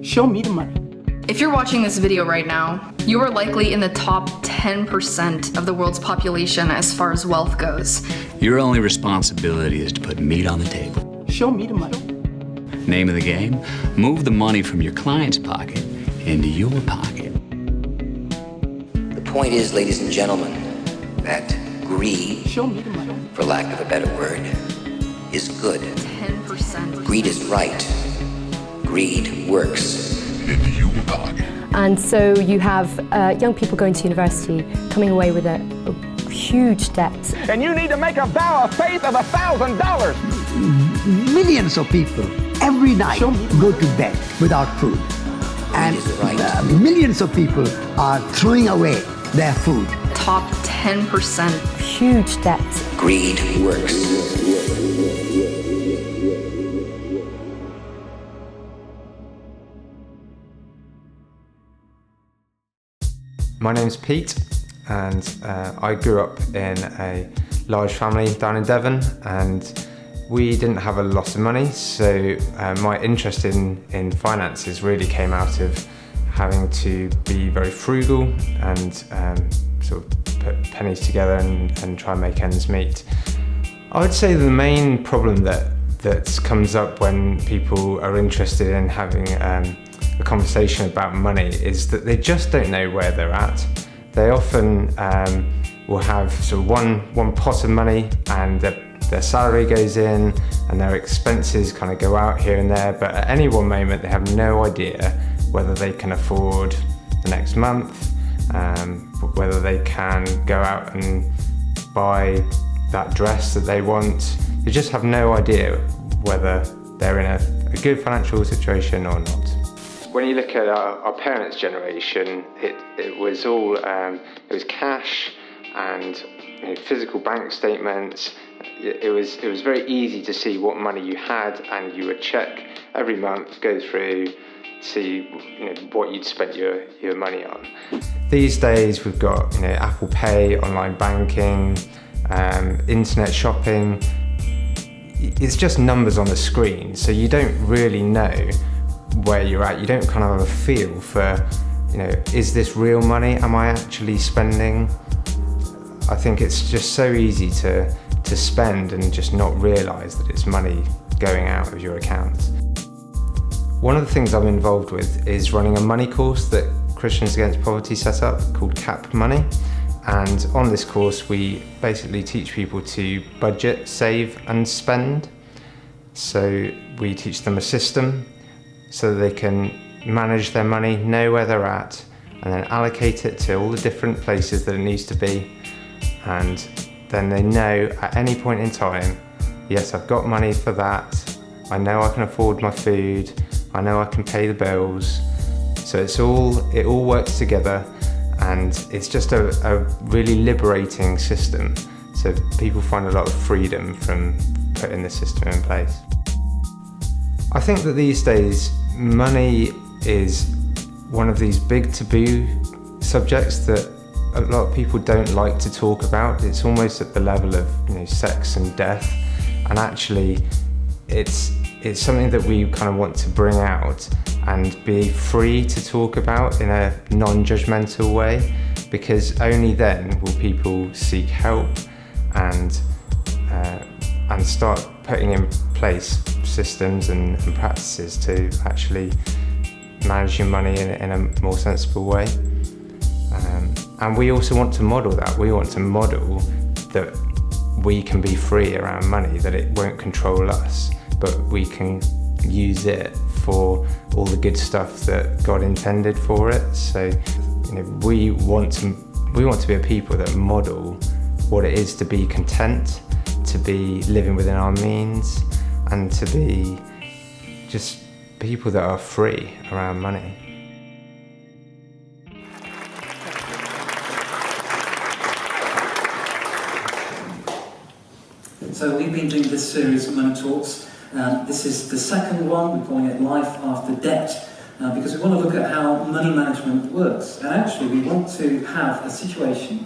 Show me the money. If you're watching this video right now, you are likely in the top 10% of the world's population as far as wealth goes. Your only responsibility is to put meat on the table. Show me the money. Name of the game, move the money from your client's pocket into your pocket. The point is, ladies and gentlemen, that greed, Show me the money. for lack of a better word, is good. 10%. Greed is right. Greed works. Into your pocket. And so you have young people going to university coming away with a huge debt. And you need to make a vow of faith of $1,000. Millions of people every night go to bed without food. And is right. Millions of people are throwing away their food. Top 10%. Huge debt. Greed works. My name's Pete, and I grew up in a large family down in Devon, and we didn't have a lot of money, so my interest in finances really came out of having to be very frugal and sort of put pennies together and try and make ends meet. I would say the main problem that comes up when people are interested in having a conversation about money is that they just don't know where they're at. They often will have sort of one pot of money, and their salary goes in and their expenses kind of go out here and there, but at any one moment they have no idea whether they can afford the next month, whether they can go out and buy that dress that they want. They just have no idea whether they're in a good financial situation or not. When you look at our parents' generation, it was all it was cash and physical bank statements. It was very easy to see what money you had, and you would check every month, go through, see what you'd spent your money on. These days we've got Apple Pay, online banking, internet shopping. It's just numbers on the screen, so you don't really know where you're at. You don't kind of have a feel for, is this real money? Am I actually spending? I think it's just so easy to spend and just not realise that it's money going out of your account. One of the things I'm involved with is running a money course that Christians Against Poverty set up called Cap Money. And on this course, we basically teach people to budget, save and spend. So we teach them a system so that they can manage their money, know where they're at, and then allocate it to all the different places that it needs to be. And then they know at any point in time, yes, I've got money for that. I know I can afford my food. I know I can pay the bills. So it all works together, and it's just a really liberating system. So people find a lot of freedom from putting the system in place. I think that these days, money is one of these big taboo subjects that a lot of people don't like to talk about. It's almost at the level of sex and death, and actually it's something that we kind of want to bring out and be free to talk about in a non-judgmental way, because only then will people seek help and start putting in place systems and practices to actually manage your money in a more sensible way. And we also want to model that. We want to model that we can be free around money, that it won't control us, but we can use it for all the good stuff that God intended for it. So we want to be a people that model what it is to be content, to be living within our means, and to be just people that are free around money. So we've been doing this series of Money Talks. This is the second one. We're calling it Life After Debt, because we want to look at how money management works. And actually we want to have a situation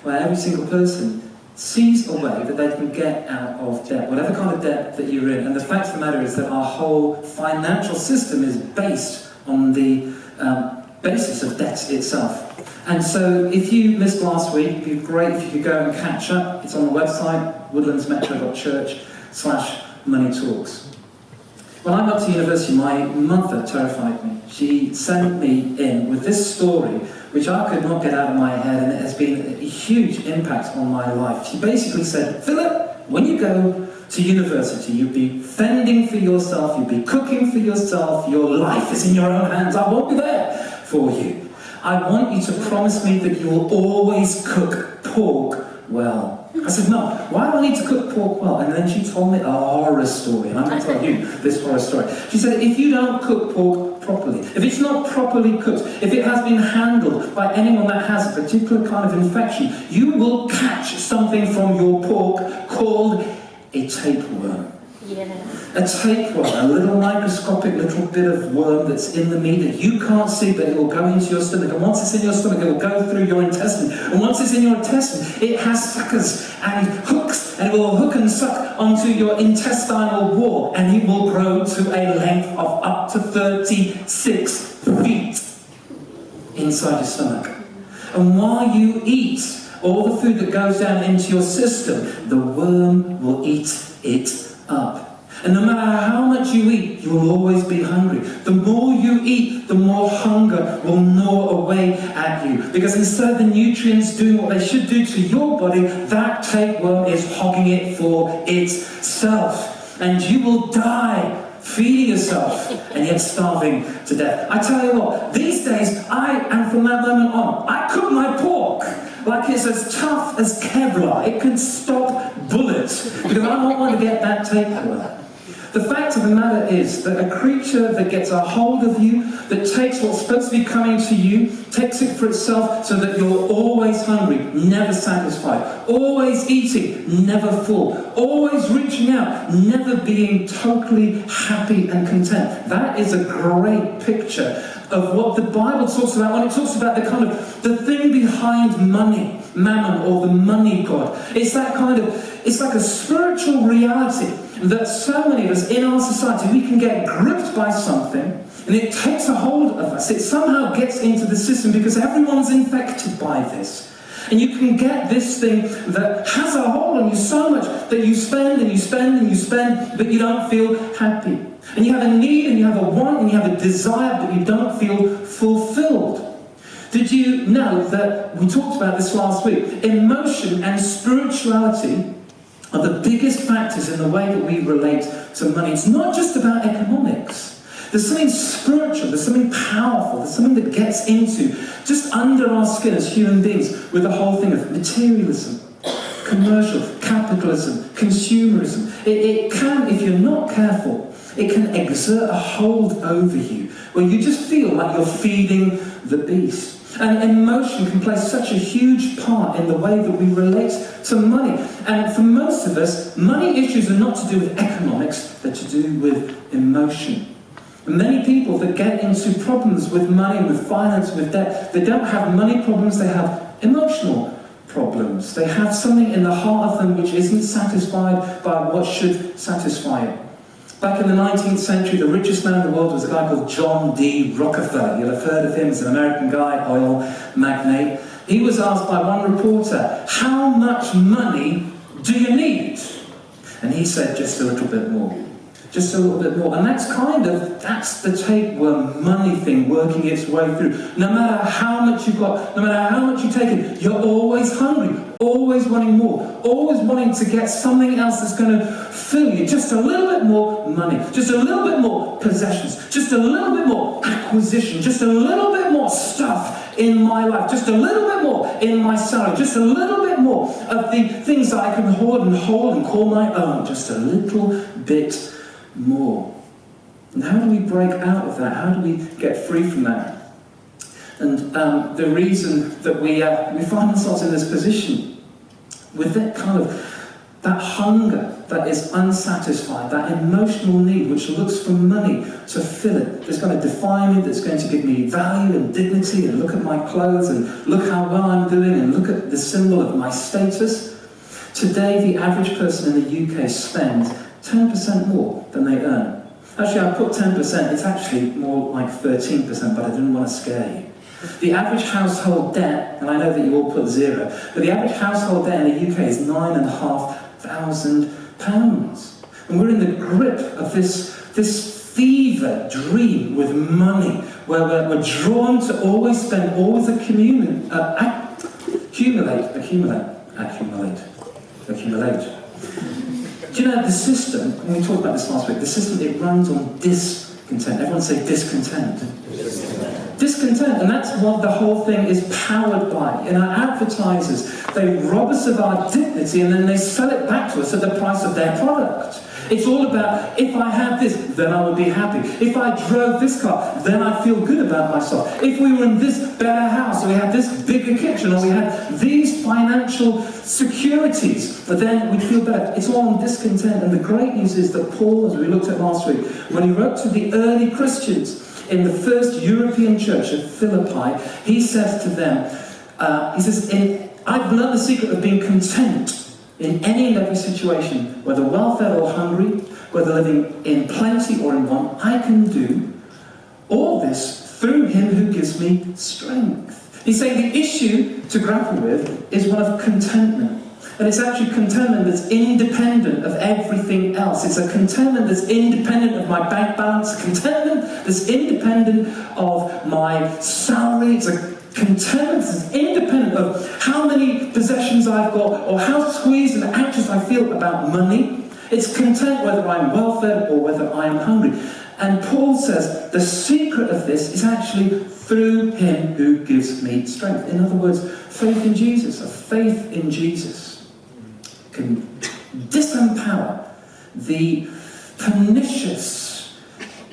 where every single person sees a way that they can get out of debt, whatever kind of debt that you're in. And the fact of the matter is that our whole financial system is based on the basis of debt itself. And so if you missed last week, it'd be great if you could go and catch up. It's on the website, woodlandsmetro.church/money talks. When I got to university, my mother terrified me. She sent me in with this story, which I could not get out of my head, and it has been a huge impact on my life. She basically said, Philip, when you go to university, you'll be fending for yourself, you'll be cooking for yourself, your life is in your own hands, I won't be there for you. I want you to promise me that you will always cook pork well. I said, Mum, why do I need to cook pork well? And then she told me a horror story, and I'm going to tell you this horror story. She said, if you don't cook pork properly, if it's not properly cooked, if it has been handled by anyone that has a particular kind of infection, you will catch something from your pork called a tapeworm. Yeah. A tapeworm, a little microscopic little bit of worm that's in the meat that you can't see, but it will go into your stomach. And once it's in your stomach, it will go through your intestine. And once it's in your intestine, it has suckers and hooks, and it will hook and suck onto your intestinal wall, and it will grow to a length of up to 36 feet inside your stomach. And while you eat all the food that goes down into your system, the worm will eat it up. And no matter how much you eat, you will always be hungry. The more you eat, the more hunger will gnaw away at you. Because instead of the nutrients doing what they should do to your body, that tapeworm is hogging it for itself. And you will die feeding yourself and yet starving to death. I tell you what, these days, and from that moment on, I cook my pork like it's as tough as Kevlar. It can stop bullets, because I don't want to get that tapeworm. The fact of the matter is that a creature that gets a hold of you, that takes what's supposed to be coming to you, takes it for itself, so that you're always hungry, never satisfied, always eating, never full, always reaching out, never being totally happy and content. That is a great picture of what the Bible talks about when it talks about the kind of the thing behind money, mammon, or the money god. It's that kind of, it's like a spiritual reality that so many of us in our society, we can get gripped by something, and it takes a hold of us. It somehow gets into the system because everyone's infected by this. And you can get this thing that has a hold on you so much that you spend and you spend and you spend, but you don't feel happy. And you have a need and you have a want and you have a desire, but you don't feel fulfilled. Did you know that we talked about this last week? Emotion and spirituality are the biggest factors in the way that we relate to money. It's not just about economics. There's something spiritual, there's something powerful, there's something that gets into just under our skin as human beings with the whole thing of materialism, commercial, capitalism, consumerism. It can, if you're not careful, it can exert a hold over you where you just feel like you're feeding the beast. And emotion can play such a huge part in the way that we relate to money. And for most of us, money issues are not to do with economics, they're to do with emotion. And many people that get into problems with money, with finance, with debt, they don't have money problems, they have emotional problems. They have something in the heart of them which isn't satisfied by what should satisfy it. Back in the 19th century, the richest man in the world was a guy called John D. Rockefeller. You'll have heard of him. He's an American guy, oil magnate. He was asked by one reporter, how much money do you need? And he said, just a little bit more. Just a little bit more. And that's the tapeworm money thing working its way through. No matter how much you've got, no matter how much you've taken, you're always hungry, always wanting more, always wanting to get something else that's going to fill you. Just a little bit more money, just a little bit more possessions, just a little bit more acquisition, just a little bit more stuff in my life, just a little bit more in my salary, just a little bit more of the things that I can hoard and hold and call my own, just a little bit more. And how do we break out of that? How do we get free from that? And the reason that we find ourselves in this position with that kind of that hunger that is unsatisfied, that emotional need which looks for money to fill it, that's going to define me, that's going to give me value and dignity, and look at my clothes and look how well I'm doing and look at the symbol of my status. Today, the average person in the UK spends 10% more than they earn. Actually, I put 10%, it's actually more like 13%, but I didn't want to scare you. The average household debt, and I know that you all put 0, but the average household debt in the UK is £9,500. And we're in the grip of this fever dream with money, where we're drawn to always spend, always accumulate. Do you know the system, and we talked about this last week, the system, it runs on discontent. Everyone say discontent. Discontent, and that's what the whole thing is powered by. In our advertisers, they rob us of our dignity and then they sell it back to us at the price of their product. It's all about, if I had this, then I would be happy. If I drove this car, then I'd feel good about myself. If we were in this better house, or we had this bigger kitchen, or we had these financial securities, then we'd feel better. It's all on discontent. And the great news is that Paul, as we looked at last week, when he wrote to the early Christians in the first European church at Philippi, he says to them, he says, I've learned the secret of being content in any and every situation, whether well-fed or hungry, whether living in plenty or in want. I can do all this through him who gives me strength. He's saying the issue to grapple with is one of contentment. And it's actually contentment that's independent of everything else. It's a contentment that's independent of my bank balance, a contentment that's independent of my salary. It's a contentment that's independent of how many possessions I've got or how squeezed and anxious I feel about money. It's content whether I'm well-fed or whether I am hungry. And Paul says the secret of this is actually through him who gives me strength. In other words, faith in Jesus, a faith in Jesus can disempower the pernicious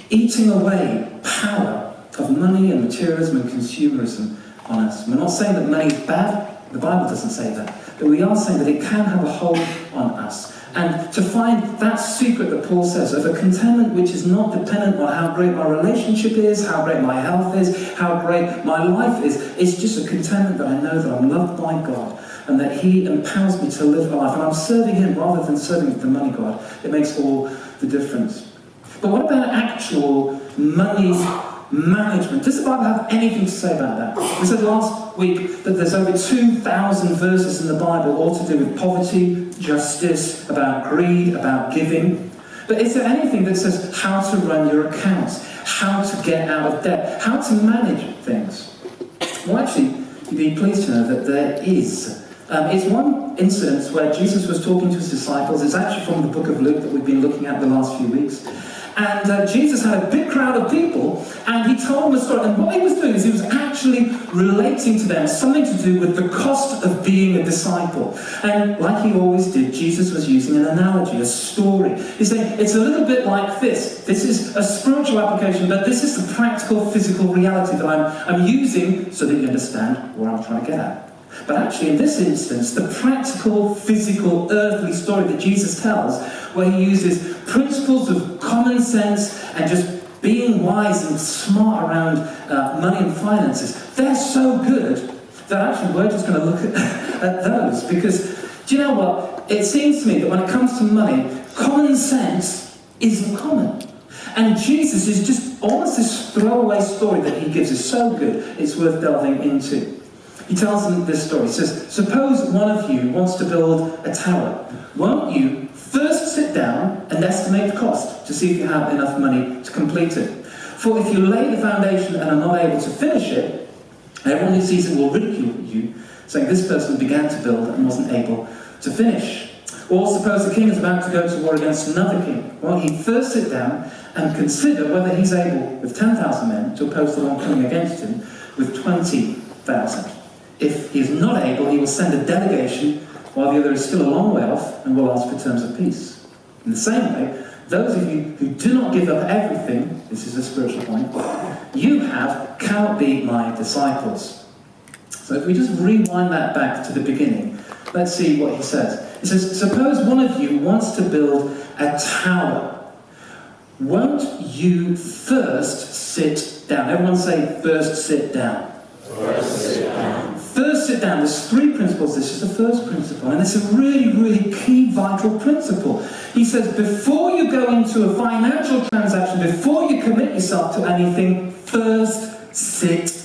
eating away power of money and materialism and consumerism on us. We're not saying that money is bad, the Bible doesn't say that, but we are saying that it can have a hold on us. And to find that secret that Paul says of a contentment which is not dependent on how great my relationship is, how great my health is, how great my life is, it's just a contentment that I know that I'm loved by God and that he empowers me to live a life. And I'm serving him rather than serving the money god. It makes all the difference. But what about actual money management? Does the Bible have anything to say about that? We said last week that there's over 2,000 verses in the Bible all to do with poverty, justice, about greed, about giving. But is there anything that says how to run your accounts, how to get out of debt, how to manage things? Well, actually, you'd be pleased to know that there is. It's one incident where Jesus was talking to his disciples. It's actually from the book of Luke that we've been looking at the last few weeks. And Jesus had a big crowd of people, and he told them a story. And what he was doing is he was actually relating to them something to do with the cost of being a disciple. And like he always did, Jesus was using an analogy, a story. He's saying, it's a little bit like this. This is a spiritual application, but this is the practical, physical reality that I'm using so that you understand what I'm trying to get at. But actually, in this instance, the practical, physical, earthly story that Jesus tells, where he uses principles of common sense and just being wise and smart around money and finances, they're so good that actually we're just going to look at those. Because, do you know what? It seems to me that when it comes to money, common sense isn't common. And Jesus is just almost this throwaway story that he gives is so good, it's worth delving into. He tells them this story. He says, suppose one of you wants to build a tower. Won't you first sit down and estimate the cost to see if you have enough money to complete it? For if you lay the foundation and are not able to finish it, everyone who sees it will ridicule you, saying this person began to build and wasn't able to finish. Or suppose the king is about to go to war against another king. Well, he'd first sit down and consider whether he's able, with 10,000 men, to oppose the one coming against him with 20,000. If he is not able, he will send a delegation while the other is still a long way off and will ask for terms of peace. In the same way, those of you who do not give up everything, this is a spiritual point, you cannot be my disciples. So if we just rewind that back to the beginning, let's see what he says. He says, suppose one of you wants to build a tower. Won't you first sit down? Everyone say, first sit down. First sit down. First first sit down, there's 3 principles. This is the first principle, and it's a really, really key, vital principle. He says, before you go into a financial transaction, before you commit yourself to anything, first sit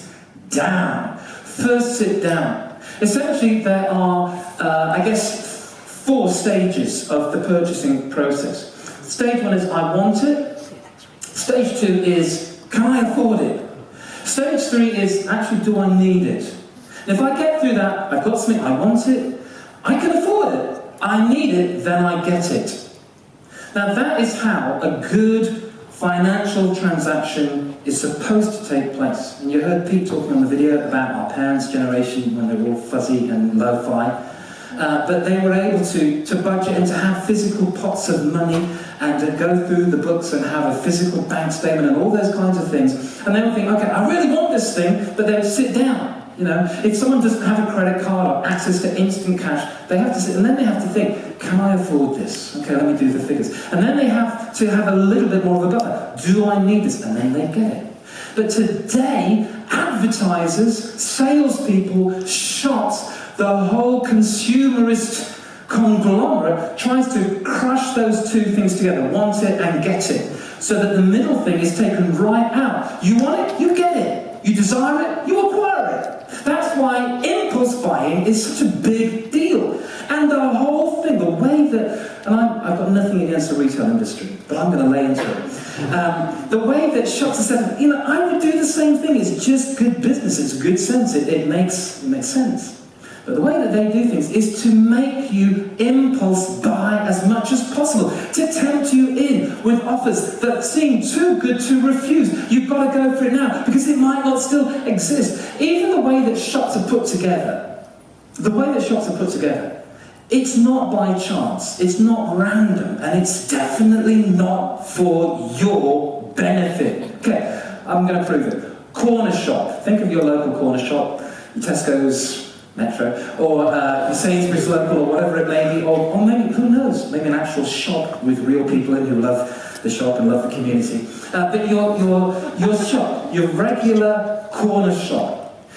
down. First sit down. Essentially, there are, I guess, 4 stages of the purchasing process. Stage 1 is, I want it. Stage 2 is, can I afford it? Stage 3 is, actually, do I need it? And if I get through that, I've got something, I want it, I can afford it, I need it, then I get it. Now that is how a good financial transaction is supposed to take place. And you heard Pete talking on the video about our parents' generation when they were all fuzzy and lo-fi. But they were able to budget and to have physical pots of money and to go through the books and have a physical bank statement and all those kinds of things. And they would think, okay, I really want this thing, but they would sit down. You know, if someone doesn't have a credit card or access to instant cash, they have to sit, and then they have to think, can I afford this? Okay, let me do the figures. And then they have to have a little bit more of a buffer. Do I need this? And then they get it. But today, advertisers, salespeople, shops, the whole consumerist conglomerate tries to crush those 2 things together, want it and get it, so that the middle thing is taken right out. You want it, you get it. You desire it, you acquire it. That's why impulse buying is such a big deal. And the whole thing, the way that, and I've got nothing against the retail industry, but I'm going to lay into it. The way that shops are set up, you know, I would do the same thing. It's just good business. It's good sense. It makes sense. But the way that they do things is to make you impulse buy as much as possible, to tempt you in with offers that seem too good to refuse. You've got to go for it now, because it might not still exist. Even the way that shops are put together, it's not by chance, it's not random, and it's definitely not for your benefit. Okay, I'm going to prove it. Corner shop. Think of your local corner shop, your Tesco's, Metro, or Sainsbury's local, or whatever it may be, or maybe, who knows, maybe an actual shop with real people in who love the shop and love the community. But your shop, your regular corner shop,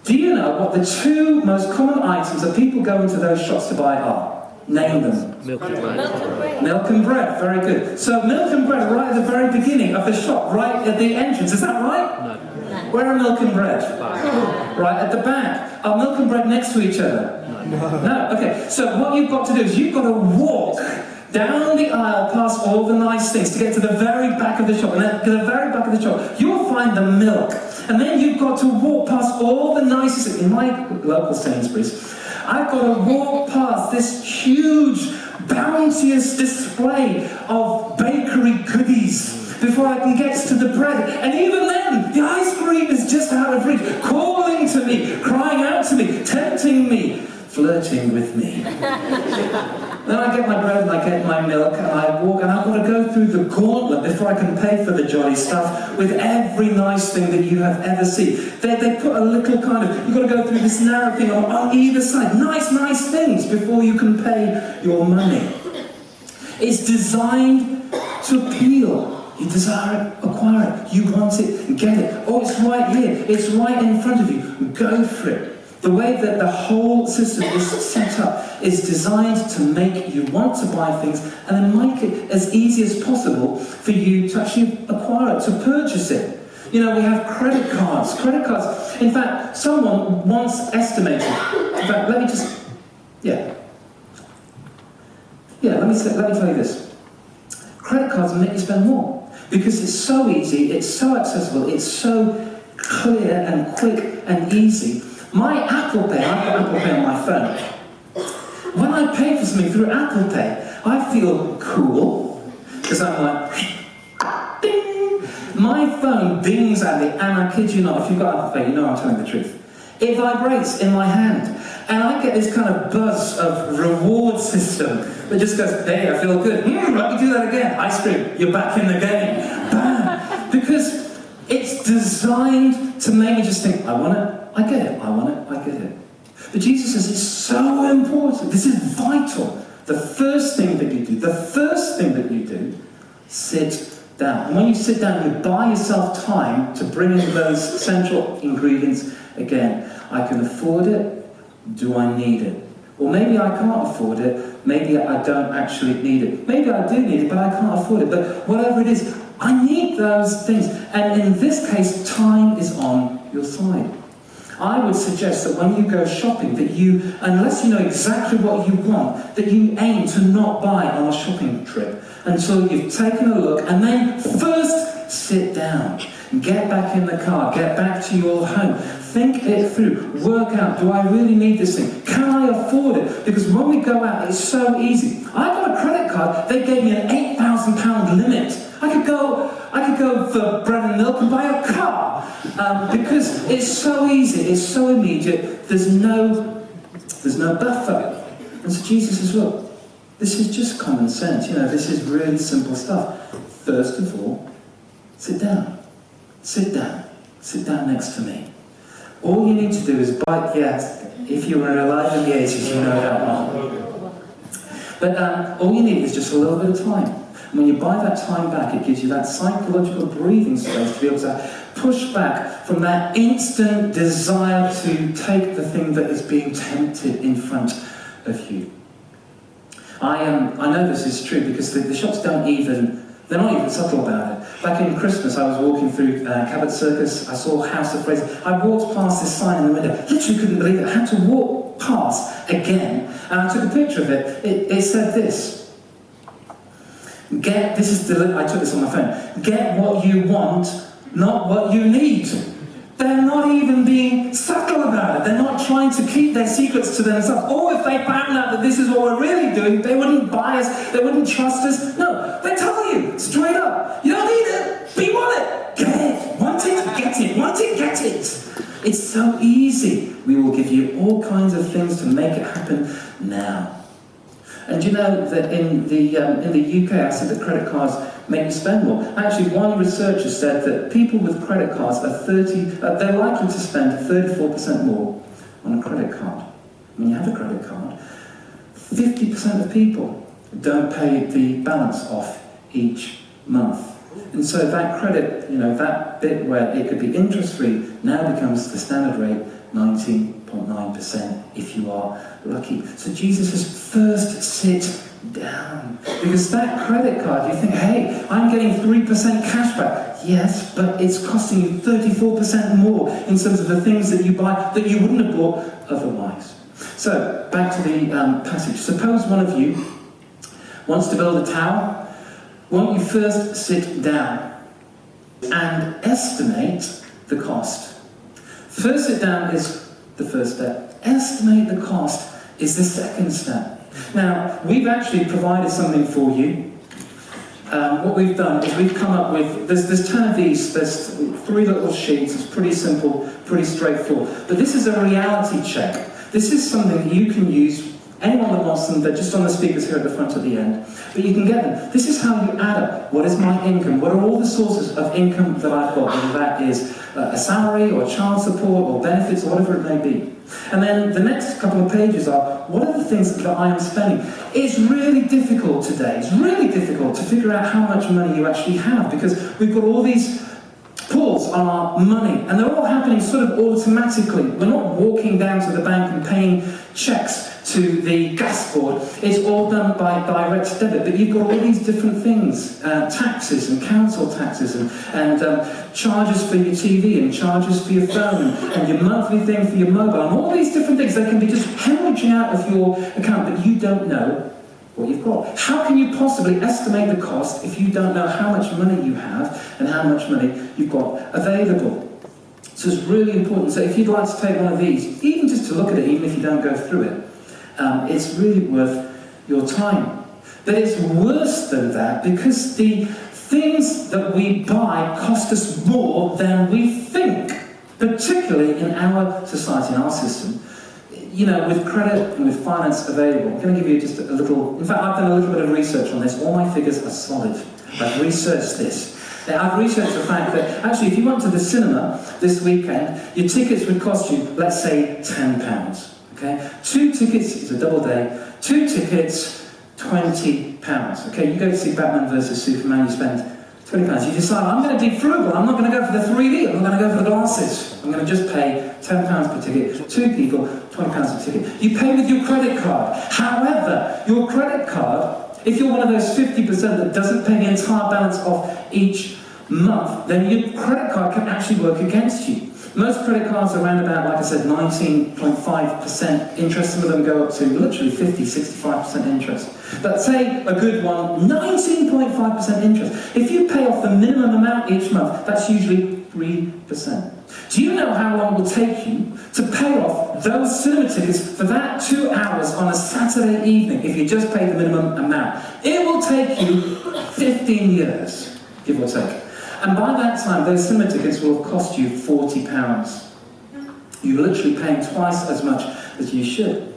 do you know what the 2 most common items that people go into those shops to buy are? Name them. Milk and bread. Milk and bread, very good. So milk and bread right at the very beginning of the shop, right at the entrance, is that right? No. Where are milk and bread? Right at the back. Are milk and bread next to each other? No. Okay, so what you've got to do is you've got to walk down the aisle past all the nice things to get to the very back of the shop. And then to the very back of the shop, you'll find the milk. And then you've got to walk past all the nicest, in my local Sainsbury's, I've got to walk past this huge, bounteous display of bakery goodies before I can get to the bread. And even then, the ice cream is just out of reach, calling to me, crying out to me, tempting me, flirting with me. Then I get my bread and I get my milk and I walk, and I've got to go through the gauntlet before I can pay for the jolly stuff with every nice thing that you have ever seen. They put a little kind of, you've got to go through this narrow thing on either side, nice things before you can pay your money. It's designed to appeal. You desire it, acquire it. You want it, get it. Oh, it's right here. It's right in front of you. Go for it. The way that the whole system is set up is designed to make you want to buy things and then make it as easy as possible for you to actually acquire it, to purchase it. You know, we have credit cards. Credit cards. In fact, someone once estimated. In fact, let me tell you this. Credit cards make you spend more because it's so easy, it's so accessible, it's so clear and quick and easy. My Apple Pay, I've got Apple Pay on my phone. When I pay for something through Apple Pay, I feel cool because I'm like, ding! My phone dings at me, and I kid you not, if you've got Apple Pay, you know I'm telling the truth. It vibrates in my hand, and I get this kind of buzz of reward system that just goes, hey, I feel good. Let me do that again. Ice cream, you're back in the game. Bam! Because it's designed to make me just think, I want it, I get it, I want it, I get it. But Jesus says it's so important. This is vital. The first thing that you do, sit down. And when you sit down, you buy yourself time to bring in those essential ingredients again. I can afford it, do I need it? Or maybe I can't afford it, maybe I don't actually need it. Maybe I do need it, but I can't afford it. But whatever it is, I need those things. And in this case, time is on your side. I would suggest that when you go shopping, that you, unless you know exactly what you want, that you aim to not buy on a shopping trip until you've taken a look, and then first sit down, get back in the car, get back to your home, think it through, work out, do I really need this thing? Can I afford it? Because when we go out, it's so easy. I got a credit card, they gave me an £8,000 limit. I could go for bread and milk and buy a car, because it's so easy, it's so immediate, there's no buffer. And so Jesus says, look, this is just common sense, this is really simple stuff. First of all, sit down next to me. All you need to do is bite, if you were alive in the 80s, you know that one. But all you need is just a little bit of time. When you buy that time back, it gives you that psychological breathing space to be able to push back from that instant desire to take the thing that is being tempted in front of you. I know this is true because the shops they're not even subtle about it. Back in Christmas, I was walking through Cabot Circus, I saw House of Fraser. I walked past this sign in the window, literally couldn't believe it. I had to walk past again, and I took a picture of it. It said this. I took this on my phone. Get what you want, not what you need. They're not even being subtle about it. They're not trying to keep their secrets to themselves. Or if they found out that this is what we're really doing, they wouldn't buy us, they wouldn't trust us. No, they tell you straight up, you don't need it, but you want it. Get it. Want it, get it. Want it, get it. It's so easy. We will give you all kinds of things to make it happen now. And you know that in the UK, I said that credit cards make you spend more. Actually, one researcher said that people with credit cards they're likely to spend 34% more on a credit card. When you have a credit card, 50% of people don't pay the balance off each month. And so that credit, that bit where it could be interest-free now becomes the standard rate, 19.9% if you are lucky. So Jesus says, first sit down. Because that credit card, you think, hey, I'm getting 3% cash back. Yes, but it's costing you 34% more in terms of the things that you buy that you wouldn't have bought otherwise. So, back to the passage. Suppose one of you wants to build a tower. Won't you first sit down and estimate the cost? First sit down is the first step. Estimate the cost is the second step. Now, we've actually provided something for you. What we've done is we've come up with, there's 10 of these, there's 3 little sheets, it's pretty simple, pretty straightforward. But this is a reality check. This is something that you can use. Anyone that wants them, they're just on the speakers here at the front at the end. But you can get them. This is how you add up. What is my income? What are all the sources of income that I've got? Whether that is a salary or child support or benefits or whatever it may be. And then the next couple of pages are, what are the things that I am spending? It's really difficult today. It's really difficult to figure out how much money you actually have because we've got all these pulls on our money and they're all happening sort of automatically. We're not walking down to the bank and paying checks to the gas board. It's all done by direct debit, but you've got all these different things, taxes and council taxes and charges for your TV and charges for your phone and your monthly thing for your mobile and all these different things. They can be just hemorrhaging out of your account, but you don't know what you've got. How can you possibly estimate the cost if you don't know how much money you have and how much money you've got available? So it's really important. So if you'd like to take one of these, even just to look at it, even if you don't go through it, it's really worth your time. But it's worse than that because the things that we buy cost us more than we think, particularly in our society, in our system. With credit and with finance available, I'm going to give you just a little, in fact, I've done a little bit of research on this. All my figures are solid. I've researched this. Now, I've researched the fact that, actually, if you went to the cinema this weekend, your tickets would cost you, let's say, £10. Okay? 2 tickets is a double day. 2 tickets, £20. Okay, you go to see Batman vs Superman, you spend £20. You decide, I'm going to be frugal, I'm not going to go for the 3D, I'm not going to go for the glasses. I'm going to just pay £10 per ticket, 2 people, £20 a ticket. You pay with your credit card. However, your credit card, if you're one of those 50% that doesn't pay the entire balance off each month, then your credit card can actually work against you. Most credit cards are around about, like I said, 19.5% interest. Some of them go up to literally 50, 65% interest. But say a good one, 19.5% interest. If you pay off the minimum amount each month, that's usually 3%. Do you know how long it will take you to pay off those cinema tickets for that 2 hours on a Saturday evening if you just pay the minimum amount? It will take you 15 years, give or take. And by that time, those cinema tickets will have cost you £40. You're literally paying twice as much as you should.